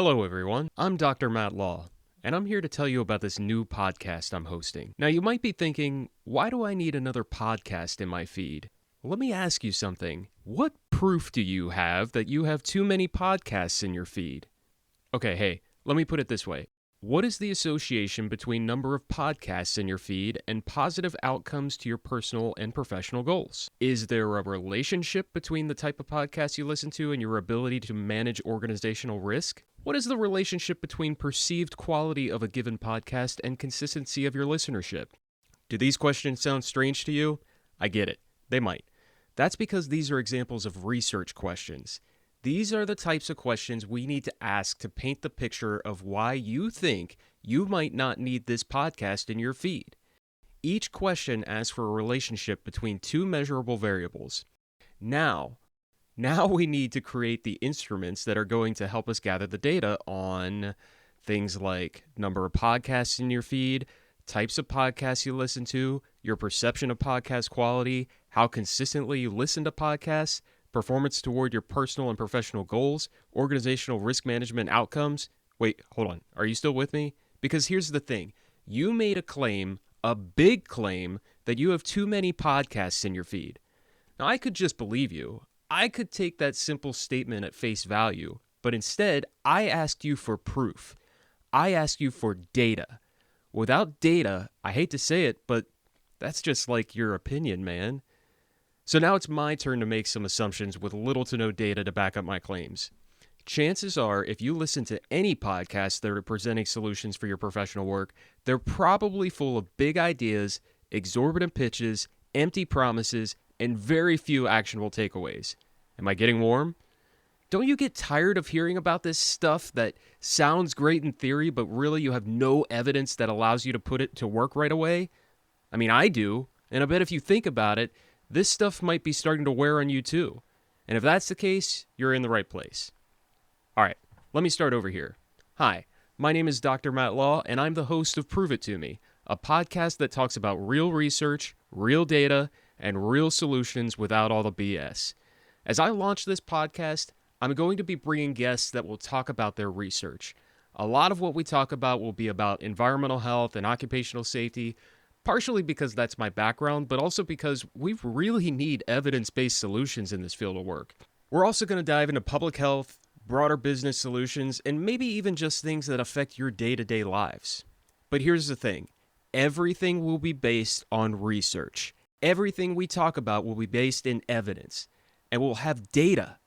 Hello, everyone. I'm Dr. Matt Law, and I'm here to tell you about this new podcast I'm hosting. Now, you might be thinking, why do I need another podcast in my feed? Well, let me ask you something. What proof do you have that you have too many podcasts in your feed? Okay, hey, let me put it this way. What is the association between number of podcasts in your feed and positive outcomes to your personal and professional goals? Is there a relationship between the type of podcast you listen to and your ability to manage organizational risk? What is the relationship between perceived quality of a given podcast and consistency of your listenership? Do these questions sound strange to you? I get it. They might. That's because these are examples of research questions. These are the types of questions we need to ask to paint the picture of why you think you might not need this podcast in your feed. Each question asks for a relationship between two measurable variables. Now we need to create the instruments that are going to help us gather the data on things like number of podcasts in your feed, types of podcasts you listen to, your perception of podcast quality, how consistently you listen to podcasts, performance toward your personal and professional goals, organizational risk management outcomes. Wait, hold on. Are you still with me? Because here's the thing. You made a claim, a big claim, that you have too many podcasts in your feed. Now, I could just believe you. I could take that simple statement at face value, but instead, I asked you for proof. I asked you for data. Without data, I hate to say it, but that's just like your opinion, man. So now it's my turn to make some assumptions with little to no data to back up my claims. Chances are, if you listen to any podcasts that are presenting solutions for your professional work, they're probably full of big ideas, exorbitant pitches, empty promises, and very few actionable takeaways. Am I getting warm? Don't you get tired of hearing about this stuff that sounds great in theory, but really you have no evidence that allows you to put it to work right away? I mean, I do, and I bet if you think about it, this stuff might be starting to wear on you too. And if that's the case, you're in the right place. All right, let me start over here. Hi, my name is Dr. Matt Law, and I'm the host of Prove It To Me, a podcast that talks about real research, real data, and real solutions without all the BS. As I launch this podcast, I'm going to be bringing guests that will talk about their research. A lot of what we talk about will be about environmental health and occupational safety, partially because that's my background, but also because we really need evidence-based solutions in this field of work. We're also going to dive into public health, broader business solutions, and maybe even just things that affect your day-to-day lives. But here's the thing. Everything will be based on research. Everything we talk about will be based in evidence. And we'll have data.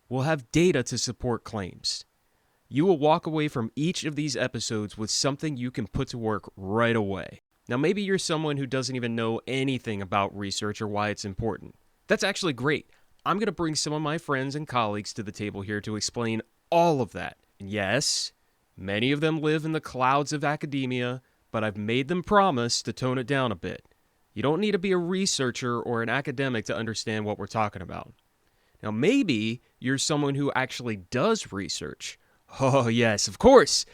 We'll have data to support claims. You will walk away from each of these episodes with something you can put to work right away. Now, maybe you're someone who doesn't even know anything about research or why it's important. That's actually great. I'm going to bring some of my friends and colleagues to the table here to explain all of that. Yes, many of them live in the clouds of academia, but I've made them promise to tone it down a bit. You don't need to be a researcher or an academic to understand what we're talking about. Now, maybe you're someone who actually does research. Oh, yes, of course.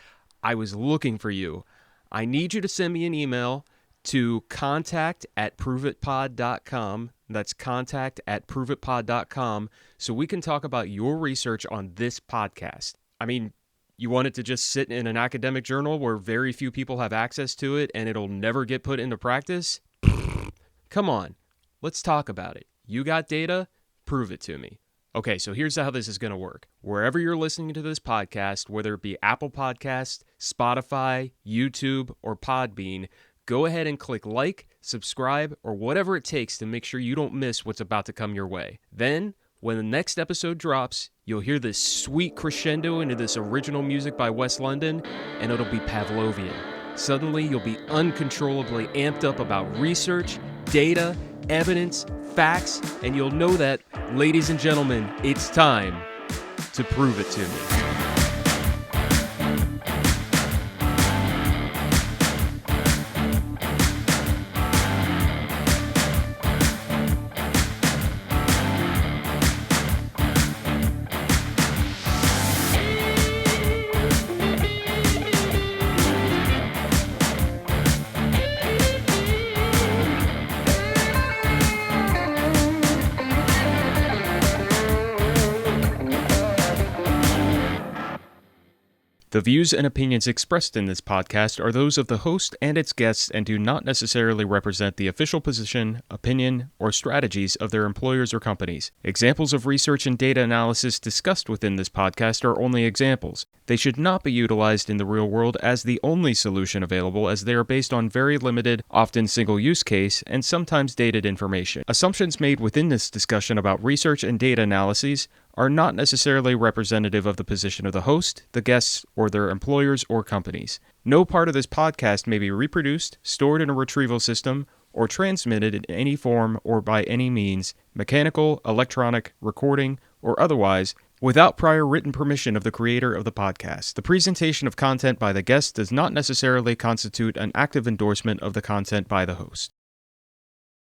I was looking for you. I need you to send me an email to contact@proveitpod.com. That's contact@proveitpod.com so we can talk about your research on this podcast. I mean, you want it to just sit in an academic journal where very few people have access to it and it'll never get put into practice? Come on, let's talk about it. You got data? Prove it to me. Okay, so here's how this is going to work. Wherever you're listening to this podcast, whether it be Apple Podcasts, Spotify, YouTube, or Podbean, go ahead and click like, subscribe, or whatever it takes to make sure you don't miss what's about to come your way. Then, when the next episode drops, you'll hear this sweet crescendo into this original music by Wes London, and it'll be Pavlovian. Suddenly, you'll be uncontrollably amped up about research, data, evidence, facts, and you'll know that, ladies and gentlemen, it's time to prove it to me. The views and opinions expressed in this podcast are those of the host and its guests and do not necessarily represent the official position, opinion, or strategies of their employers or companies. Examples of research and data analysis discussed within this podcast are only examples. They should not be utilized in the real world as the only solution available, as they are based on very limited, often single-use case, and sometimes dated information. Assumptions made within this discussion about research and data analyses are not necessarily representative of the position of the host, the guests, or their employers or companies. No part of this podcast may be reproduced, stored in a retrieval system, or transmitted in any form or by any means, mechanical, electronic, recording, or otherwise, without prior written permission of the creator of the podcast. The presentation of content by the guest does not necessarily constitute an active endorsement of the content by the host.